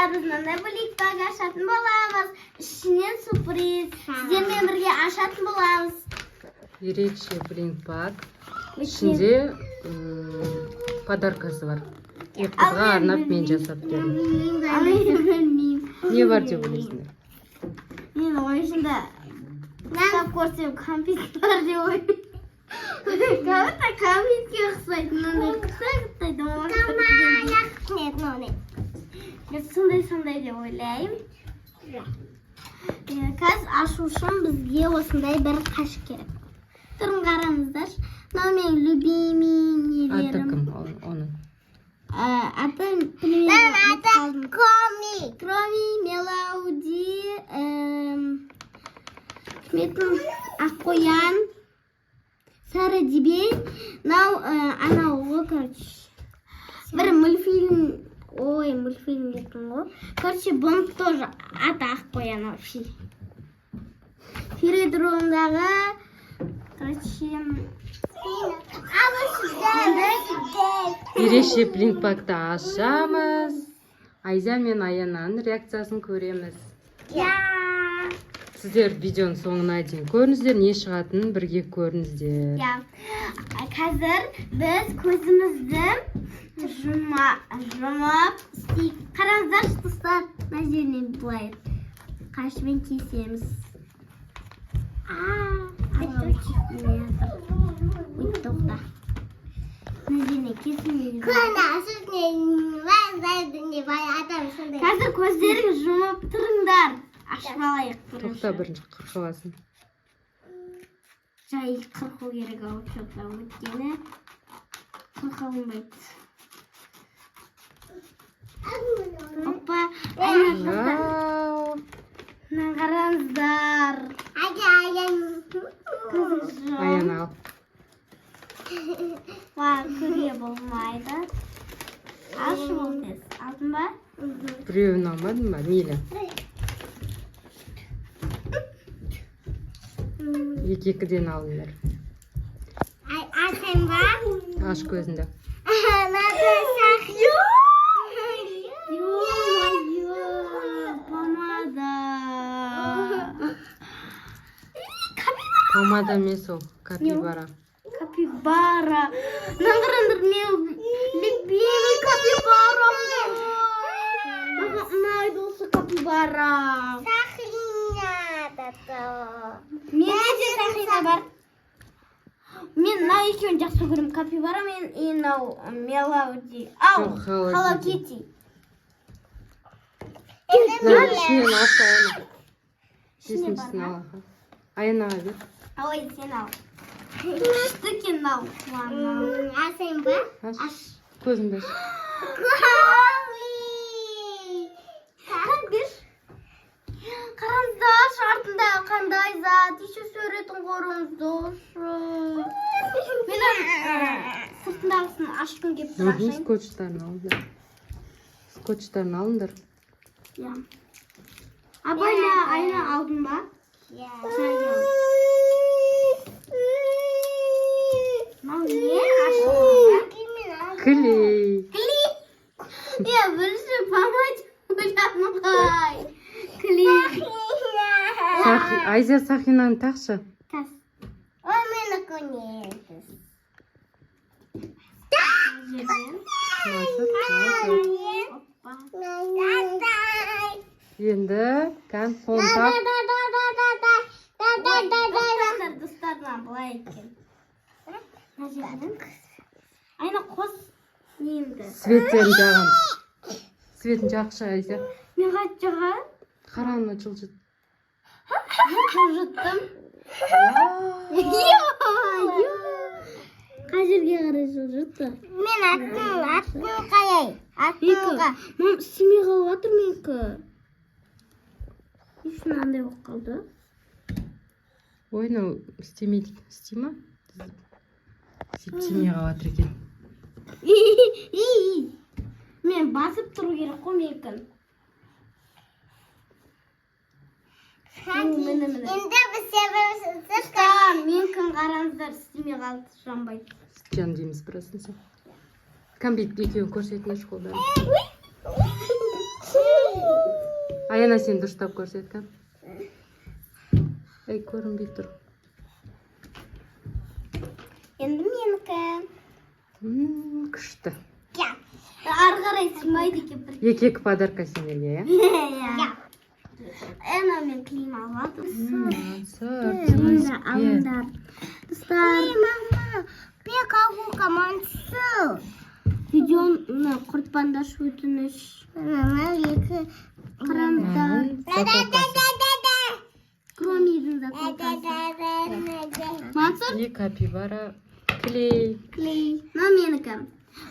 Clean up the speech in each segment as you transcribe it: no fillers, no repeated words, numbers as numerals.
Достар, біз мынандай блинкбаг ашатын боламыз. Ішінен сюрприз. Сіздермен бірге ашатын боламыз. Ерекше блинкбаг. İçinde подаркасы бар. Тек қызға арнап мен жасап бердім. Ал енді білмеймін. Не бар деп ойлайсыңдар? Мен ойшында кітап көрсем компьютер бар деп ойлаймын. Компьютерге ұқсайды. Мынандай қысайды. Сондай деп ойлаймын. Қазір ашу үшін бізге осындай бір қаш керек. Тұрын қараңыздар. Мынау менің любимый нелерім. Аты кім оның? Аты Кроми, Мелоди, Аққоян, Сары Дебей. Анау ғой, короче. Бір мультфильм дейтін ғой. Короче, бұның тоже аты Аққоян вообще. Фередрондағы, короче, Ерекше блинкбагты ашамыз. Айза мен Аянаның реакциясын көреміз. Сіздер видеоның соңына дейін көріңіздер, не шығатынын бірге көріңіздер. Қазір біз көзімізді жұмып істейік. Қараңыздар, достар, мына жерінен былай қашымен кесеміз. Тоқта. Мына жерінен кесеміз. Қазір көздеріңіз жұмып тұрыңдар. Ашып алайық. Тоқта бірінші қырқыласын. Жай қырқу керек алып жатыр, өйткені қырқылмайды. Опа, мына қараңыздар. Аяна ал. Көре болмайды. Ашу ол тез. Алдын ба? Біреуін алмадың ба? Мейлі. Екі-екіден алыңдар. Ашайын ба? Аш көзіңді. Помада. Помада емес ол, капибара. Капибара. Нағырындар, мен любимый капибара. Ұнайды осы капибара. Менде де сақина бар. Мен мынау екеуін жақсы көремін. Капибара мен мынау Мелоди. Ау, Hello Kitty. Ішінен алшы Аяна. Бесіншісін ал. Аянаға бер. Ой, сен ал. Күшті екен мынау. Ашайын ба? Аш. Көзіңді аш. Қараңыздар, артындағы қандай зат. Еще суретін көріңіздер. Мен сыртындағысын ашқым келіп тұр, ашайын. Скотчтарын алыңдар. Скотчтарын алыңдар. Абайла Айна алдың ба? Мынау не ашылды? Клей. Клей? Бірінші помада ойланым ғой. Клей. Айза Сақинаны тақшы. Тас. Ой, мені конец. Енді кән қолын тақ. Достарына былай екен. Айна қос неймді. Светін жағам. Светін жақшы Айза. Мен қайт жаға? Қараны жылжыт. Жылжыттым. Қай жерге қарай жылжытты? Мен аттың қаяй. Аттыңға. Мам, істемей қалып жатыр менікі. Ешін андай болып қалды. Ой, мынау істемейді. Істей ма? Істемей қалып жатыр екен. Мен басып тұру керек қой менікін. Енді біз себебіміз менікін қараңыздар, істемей қалды, жанбайды. Жан дейміз бірасын сен. Кәмбет екеуін көрсетіңіз қолдарын. Аяна, сен дұрыстап көрсеткін. Ей, көрінбей тұр. Енді менікі. Күшті. Ары қарай сыймайды екен бір. Екі подарка сендерге, Иә. Мен клим алады. Алыңдар. Достар. Мама, пекалу командысы. Видеоны құртпаңдар өтініш. Екі қараңдар. Кромидің заколкасы. Мансұр? И капибара клей. Менікі.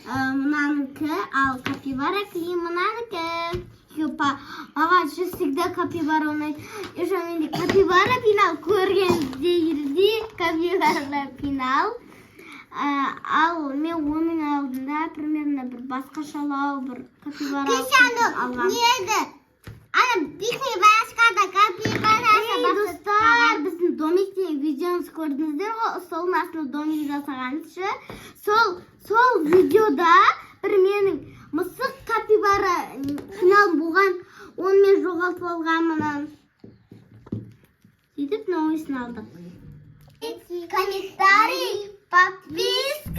Мынанікі, ал капибара клей мынанікі. Маған всегда капибара ұнайды. Еще менде капибара пенал көргенде капибара пенал. Ал мен оның алдында примерно бір басқашалау бір капибара алған. Ана бихи басқада капибара. Достар, біздің домикте видеоны көрдіңіздер ғой, сол насыл домик жасағаныз шы. Сол видеода бір менің мысық капибара финал болған, оны мен жоғалтып алғанмын. Сөйтіп новысын алдық. Комментарий, подписка.